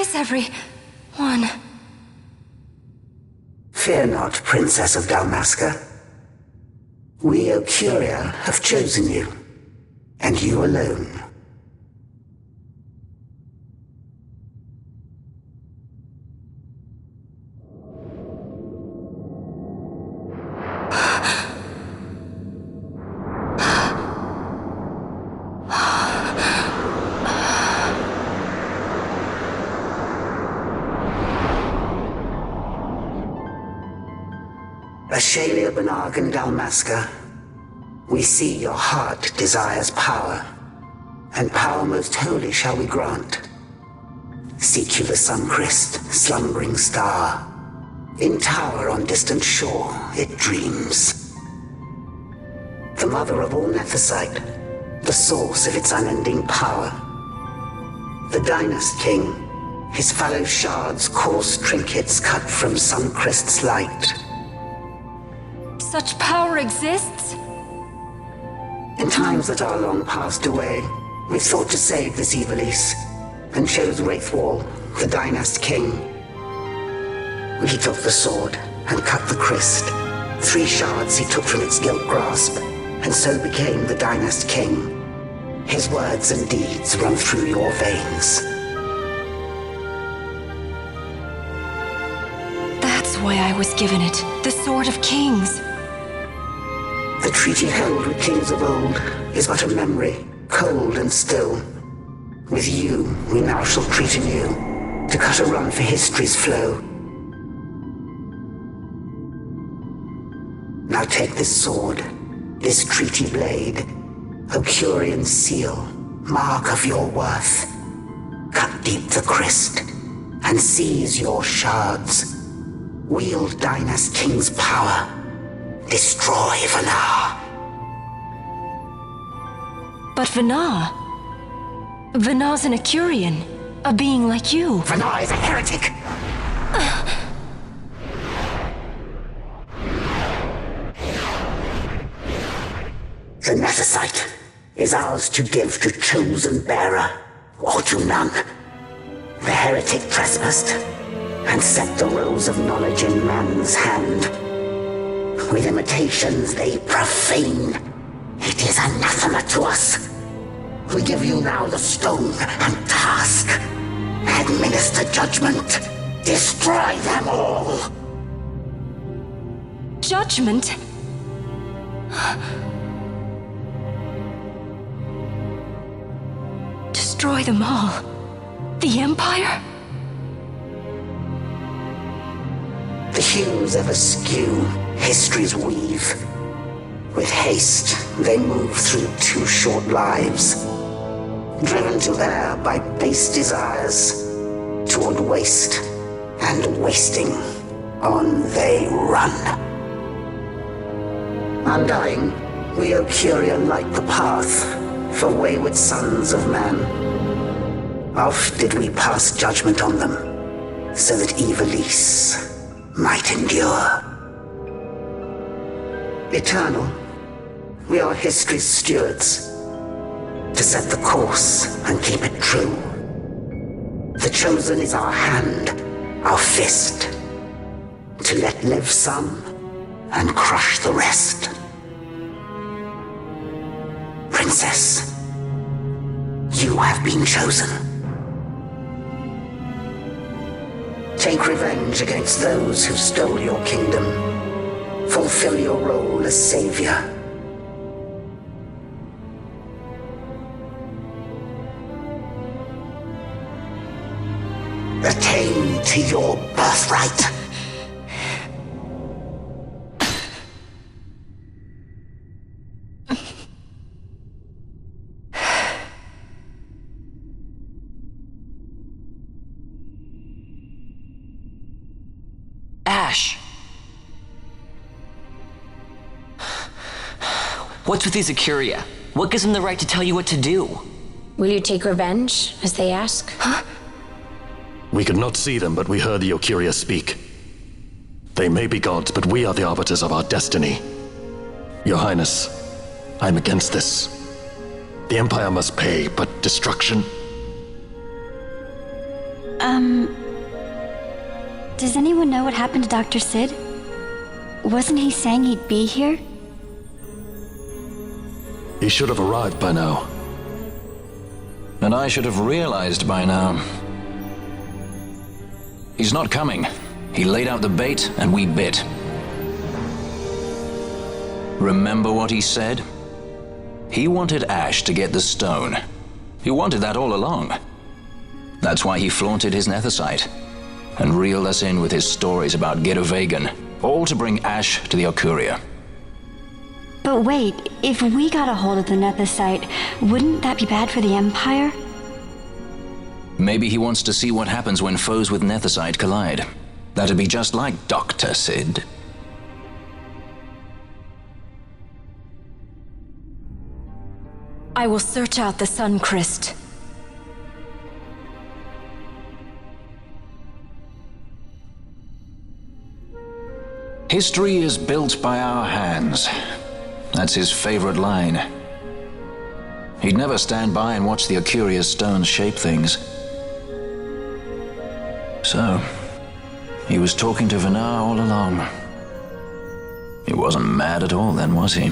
is everyone? Fear not, Princess of Dalmasca. We, Ocuria, have chosen you, and you alone. Ashe, Benarg and Dalmasca, we see your heart desires power, and power most holy shall we grant. Seek you the sun-crest, slumbering star. In tower on distant shore it dreams. The mother of all Nephesite, the source of its unending power. The Dynast King, his fallow shards coarse trinkets cut from sun-crest's light. Such power exists? In times that are long passed away, we sought to save this Ivalice, and chose Wraithwall, the Dynast King. He took the sword and cut the crest. 3 shards he took from its gilt grasp, and so became the Dynast King. His words and deeds run through your veins. That's why I was given it, the Sword of Kings. The treaty held with kings of old is but a memory, cold and still. With you, we now shall treat anew, to cut a run for history's flow. Now take this sword, this treaty blade, Ocurian seal, mark of your worth. Cut deep the crest, and seize your shards. Wield Dynast King's power. Destroy Vanar. But Vanar? Vanar's an Archadian, a being like you. Vanar is a heretic! The Nephesite is ours to give to chosen bearer, or to none. The heretic trespassed, and set the rose of knowledge in man's hand. With imitations they profane. It is anathema to us. We give you now the stone and task. Administer judgment. Destroy them all. Judgment? Destroy them all? The Empire? The hues ever skew, history's weave. With haste, they move through 2 short lives. Driven to err by base desires, toward waste, and wasting, on they run. Undying, we Ocuria light the path for wayward sons of man. Oft did we pass judgment on them, so that Ivalice might endure. Eternal, we are history's stewards, to set the course and keep it true. The chosen is our hand, our fist, to let live some and crush the rest. Princess, you have been chosen. Take revenge against those who stole your kingdom. Fulfill your role as savior. Attain to your birthright. Ashe! What's with these Ocuria? What gives them the right to tell you what to do? Will you take revenge, as they ask? Huh? We could not see them, but we heard the Ocuria speak. They may be gods, but we are the arbiters of our destiny. Your Highness, I'm against this. The Empire must pay, but destruction? Does anyone know what happened to Dr. Sid? Wasn't he saying he'd be here? He should have arrived by now. And I should have realized by now. He's not coming. He laid out the bait, and we bit. Remember what he said? He wanted Ashe to get the stone. He wanted that all along. That's why he flaunted his nethicite, and reeled us in with his stories about Vegan, all to bring Ashe to the Ocuria. But wait, if we got a hold of the nethicite, wouldn't that be bad for the Empire? Maybe he wants to see what happens when foes with nethicite collide. That'd be just like Dr. Sid. I will search out the Suncrest. History is built by our hands. That's his favorite line. He'd never stand by and watch the Ocuria's stones shape things. So, he was talking to Venar all along. He wasn't mad at all then, was he?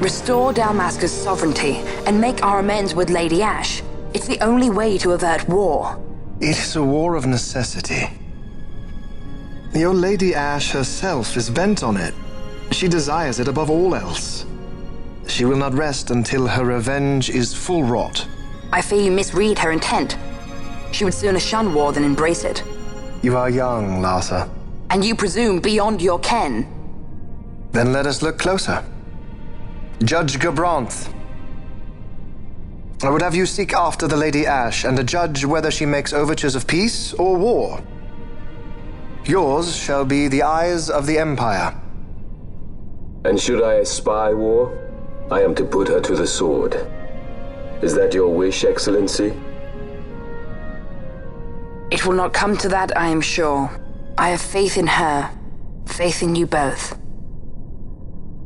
Restore Dalmasca's sovereignty and make our amends with Lady Ashe. It's the only way to avert war. It is a war of necessity. Your Lady Ashe herself is bent on it. She desires it above all else. She will not rest until her revenge is full wrought. I fear you misread her intent. She would sooner shun war than embrace it. You are young, Larsa. And you presume beyond your ken. Then let us look closer. Judge Gabranth. I would have you seek after the Lady Ashe and judge whether she makes overtures of peace or war. Yours shall be the eyes of the Empire. And should I espy war, I am to put her to the sword. Is that your wish, Excellency? It will not come to that, I am sure. I have faith in her, faith in you both.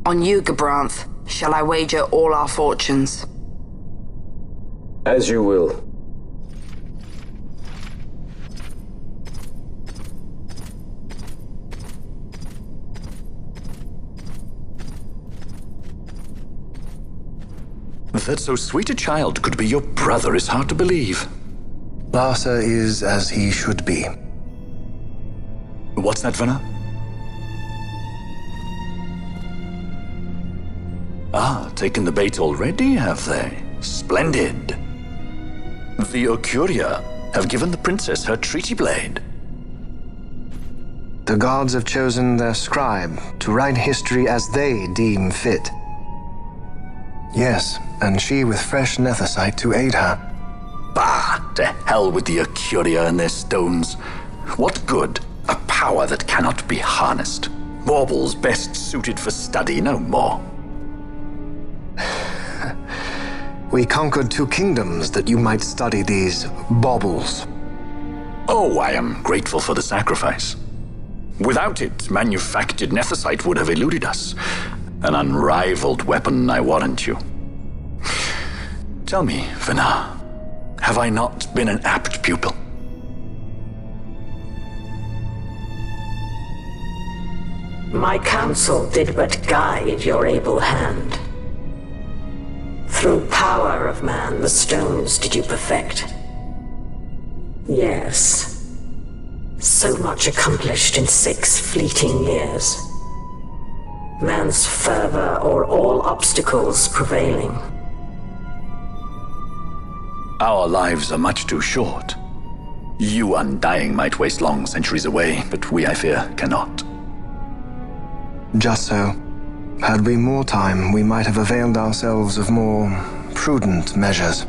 On you, Gabranth, shall I wager all our fortunes? As you will. That so sweet a child could be your brother is hard to believe. Larsa is as he should be. What's that, Venar? Ah, taken the bait already, have they? Splendid. The Ocuria have given the princess her treaty blade. The gods have chosen their scribe to write history as they deem fit. Yes, and she with fresh nethicite to aid her. Bah! To hell with the Ocuria and their stones. What good? A power that cannot be harnessed. Baubles best suited for study, no more. We conquered 2 kingdoms that you might study these baubles. Oh, I am grateful for the sacrifice. Without it, manufactured nethicite would have eluded us. An unrivaled weapon, I warrant you. Tell me, Venar, have I not been an apt pupil? My counsel did but guide your able hand. Through power of man, the stones did you perfect. Yes. So much accomplished in 6 fleeting years. Man's fervor or all obstacles prevailing. Our lives are much too short. You undying might waste long centuries away, but we, I fear, cannot. Just so. Had we more time, we might have availed ourselves of more prudent measures.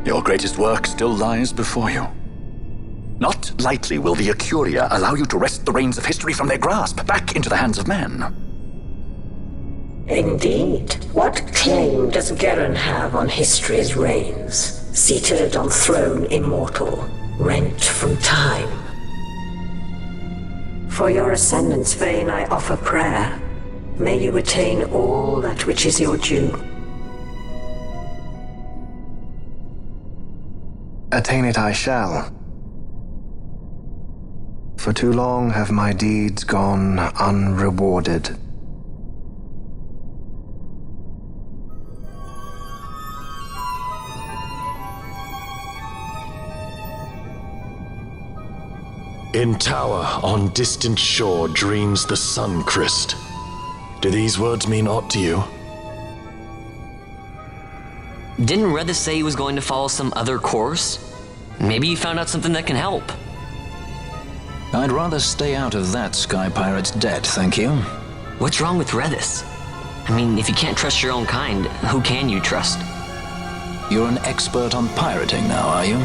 Your greatest work still lies before you. Not lightly will the Ocuria allow you to wrest the reins of history from their grasp, back into the hands of men. Indeed. What claim does Garen have on history's reins, seated on throne immortal, rent from time? For your ascendant's vein I offer prayer. May you attain all that which is your due. Attain it I shall. For too long have my deeds gone unrewarded. In tower on distant shore dreams the sun Christ. Do these words mean aught to you? Didn't Redis say he was going to follow some other course? Maybe you found out something that can help. I'd rather stay out of that Sky Pirate's debt, thank you. What's wrong with Redis? I mean, if you can't trust your own kind, who can you trust? You're an expert on pirating now, are you?